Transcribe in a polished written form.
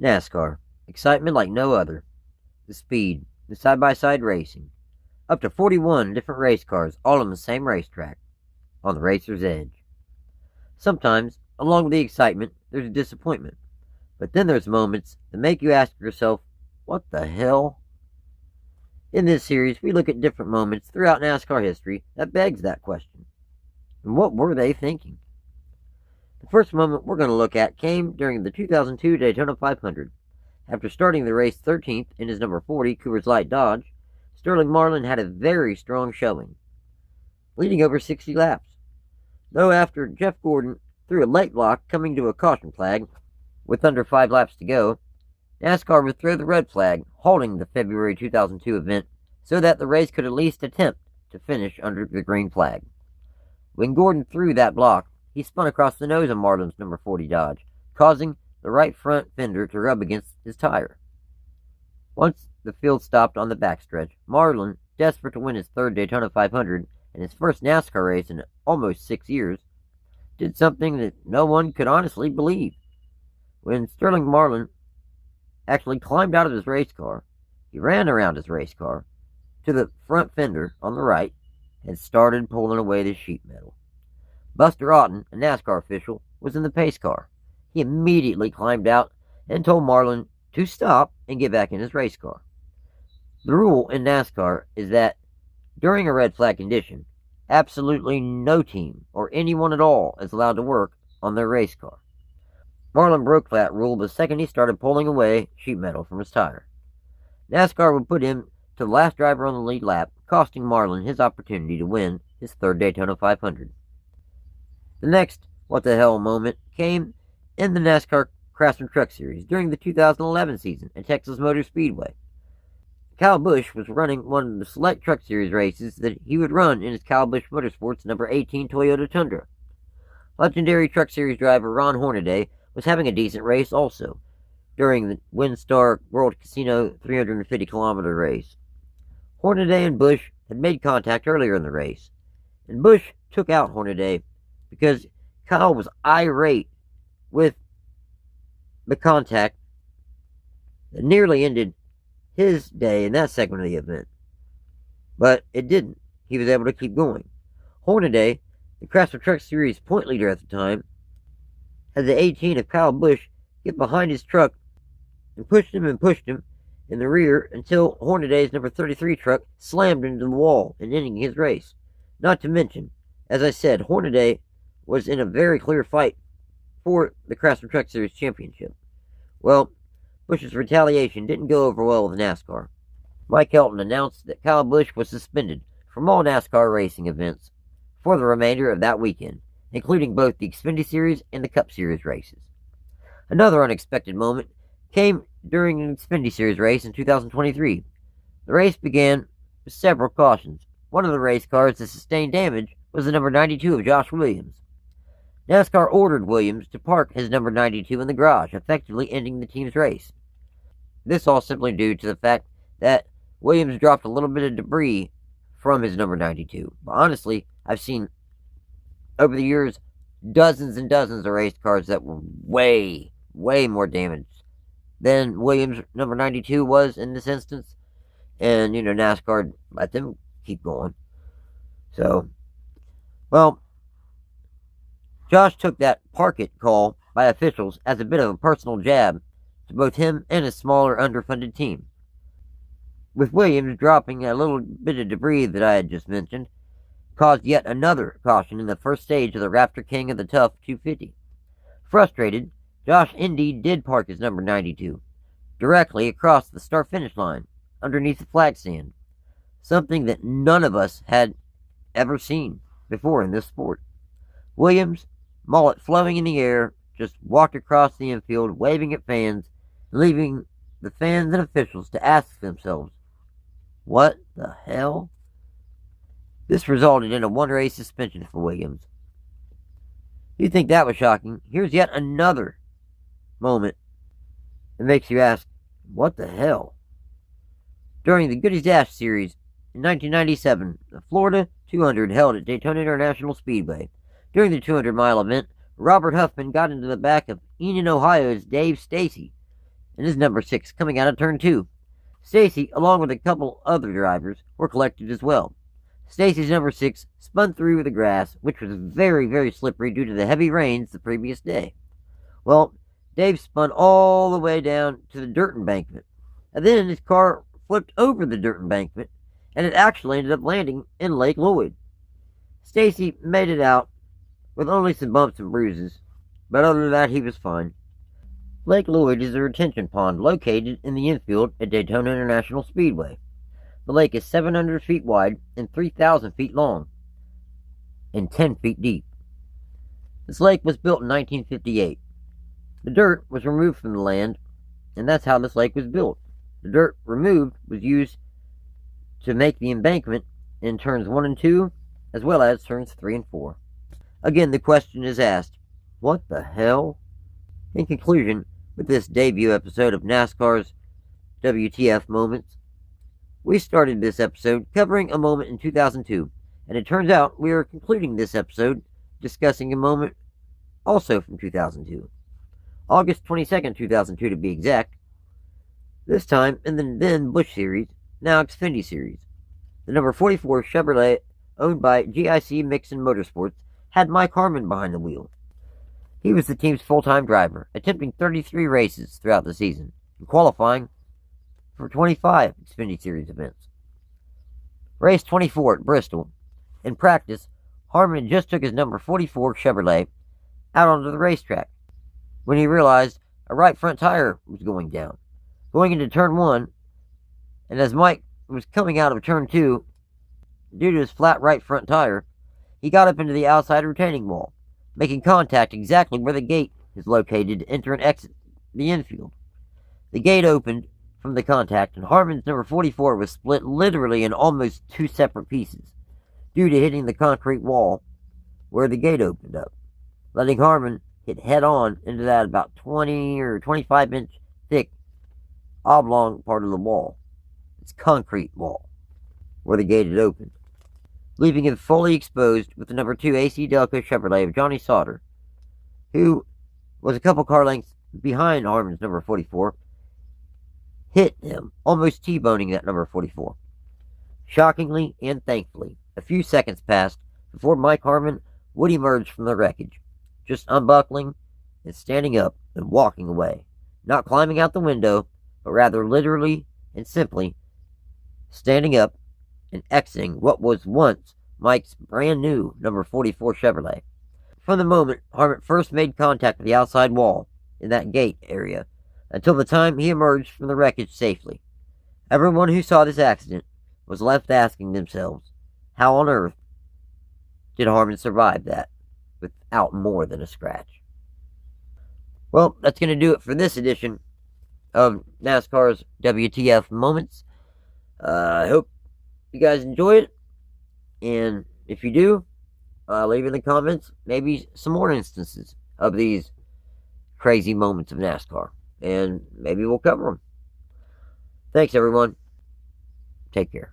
NASCAR. Excitement like no other. The speed, the side-by-side racing. Up to 41 different race cars, all on the same racetrack, on the racer's edge. Sometimes, along with the excitement, there's a disappointment. But then there's moments that make you ask yourself, what the hell? In this series, we look at different moments throughout NASCAR history that begs that question. And what were they thinking? The first moment we're going to look at came during the 2002 Daytona 500. After starting the race 13th in his number 40 Coors Light Dodge, Sterling Marlin had a very strong showing, leading over 60 laps. Though after Jeff Gordon threw a late block coming to a caution flag, with under 5 laps to go, NASCAR would throw the red flag, halting the February 2002 event so that the race could at least attempt to finish under the green flag. When Gordon threw that block, he spun across the nose of Marlin's number 40 Dodge, causing the right front fender to rub against his tire. Once the field stopped on the backstretch, Marlin, desperate to win his third Daytona 500 and his first NASCAR race in almost 6 years, did something that no one could honestly believe. When Sterling Marlin actually climbed out of his race car, he ran around his race car to the front fender on the right and started pulling away the sheet metal. Buster Otten, a NASCAR official, was in the pace car. He immediately climbed out and told Marlin to stop and get back in his race car. The rule in NASCAR is that during a red flag condition, absolutely no team or anyone at all is allowed to work on their race car. Marlin broke that rule the second he started pulling away sheet metal from his tire. NASCAR would put him to the last driver on the lead lap, costing Marlin his opportunity to win his third Daytona 500. The next what-the-hell moment came in the NASCAR Craftsman Truck Series during the 2011 season at Texas Motor Speedway. Kyle Busch was running one of the select Truck Series races that he would run in his Kyle Busch Motorsports number 18 Toyota Tundra. Legendary Truck Series driver Ron Hornaday was having a decent race also during the WinStar World Casino 350-kilometer race. Hornaday and Busch had made contact earlier in the race, and Busch took out Hornaday because Kyle was irate with the contact that nearly ended his day in that segment of the event. But it didn't. He was able to keep going. Hornaday, the Craftsman Truck Series point leader at the time, had the 18 of Kyle Busch get behind his truck and pushed him in the rear until Hornaday's number 33 truck slammed into the wall and ending his race. Not to mention, as I said, Hornaday was in a very clear fight for the Craftsman Truck Series championship. Well, Busch's retaliation didn't go over well with NASCAR. Mike Helton announced that Kyle Busch was suspended from all NASCAR racing events for the remainder of that weekend, including both the Xfinity Series and the Cup Series races. Another unexpected moment came during an Xfinity Series race in 2023. The race began with several cautions. One of the race cars that sustained damage was the number 92 of Josh Williams. NASCAR ordered Williams to park his number 92 in the garage, effectively ending the team's race. This all simply due to the fact that Williams dropped a little bit of debris from his number 92. But honestly, I've seen over the years dozens and dozens of race cars that were way more damaged than Williams' number 92 was in this instance. And, NASCAR let them keep going. So, well, Josh took that park it call by officials as a bit of a personal jab to both him and his smaller, underfunded team. With Williams dropping a little bit of debris that I had just mentioned, caused yet another caution in the first stage of the Raptor King of the Tough 250. Frustrated, Josh indeed did park his number 92 directly across the start-finish line, underneath the flag stand, something that none of us had ever seen before in this sport. Williams, mullet flowing in the air, just walked across the infield, waving at fans, leaving the fans and officials to ask themselves, what the hell? This resulted in a one-race suspension for Williams. You think that was shocking? Here's yet another moment that makes you ask, what the hell? During the Goodies Dash Series in 1997, the Florida 200 held at Daytona International Speedway. During the 200-mile event, Robert Huffman got into the back of Enid, Ohio's Dave Stacy and his number 6 coming out of turn 2. Stacy, along with a couple other drivers, were collected as well. Stacy's number 6 spun through the grass, which was very, very slippery due to the heavy rains the previous day. Well, Dave spun all the way down to the dirt embankment, and then his car flipped over the dirt embankment, and it actually ended up landing in Lake Lloyd. Stacy made it out with only some bumps and bruises, but other than that, he was fine. Lake Lloyd is a retention pond located in the infield at Daytona International Speedway. The lake is 700 feet wide and 3,000 feet long, and 10 feet deep. This lake was built in 1958. The dirt was removed from the land, and that's how this lake was built. The dirt removed was used to make the embankment in turns 1 and 2, as well as turns 3 and 4. Again, the question is asked, what the hell? In conclusion, with this debut episode of NASCAR's WTF Moments, we started this episode covering a moment in 2002, and it turns out we are concluding this episode discussing a moment also from 2002. August 22nd, 2002 to be exact. This time in the then Busch series, now Xfinity series. The number 44 Chevrolet, owned by GIC Mixon Motorsports, had Mike Harmon behind the wheel. He was the team's full-time driver, attempting 33 races throughout the season, and qualifying for 25 Xfinity Series events. Race 24 at Bristol. In practice, Harmon just took his number 44 Chevrolet out onto the racetrack when he realized a right front tire was going down. Going into turn 1, and as Mike was coming out of turn 2, due to his flat right front tire, he got up into the outside retaining wall, making contact exactly where the gate is located to enter and exit the infield. The gate opened from the contact, and Harmon's number 44 was split literally in almost 2 separate pieces due to hitting the concrete wall where the gate opened up, letting Harmon hit head-on into that about 20 or 25-inch thick oblong part of the wall. It's concrete wall where the gate had opened, leaving him fully exposed with the number 2 AC Delco Chevrolet of Johnny Sauter, who was a couple car lengths behind Harmon's number 44, hit him, almost T-boning that number 44. Shockingly and thankfully, a few seconds passed before Mike Harmon would emerge from the wreckage, just unbuckling and standing up and walking away, not climbing out the window, but rather literally and simply standing up and exiting what was once Mike's brand new number 44 Chevrolet. From the moment Harmon first made contact with the outside wall in that gate area until the time he emerged from the wreckage safely, everyone who saw this accident was left asking themselves, how on earth did Harmon survive that without more than a scratch? Well, that's going to do it for this edition of NASCAR's WTF Moments. I hope you guys enjoyed it, and if you do, leave in the comments maybe some more instances of these crazy moments of NASCAR, and maybe we'll cover them. Thanks, everyone. Take care.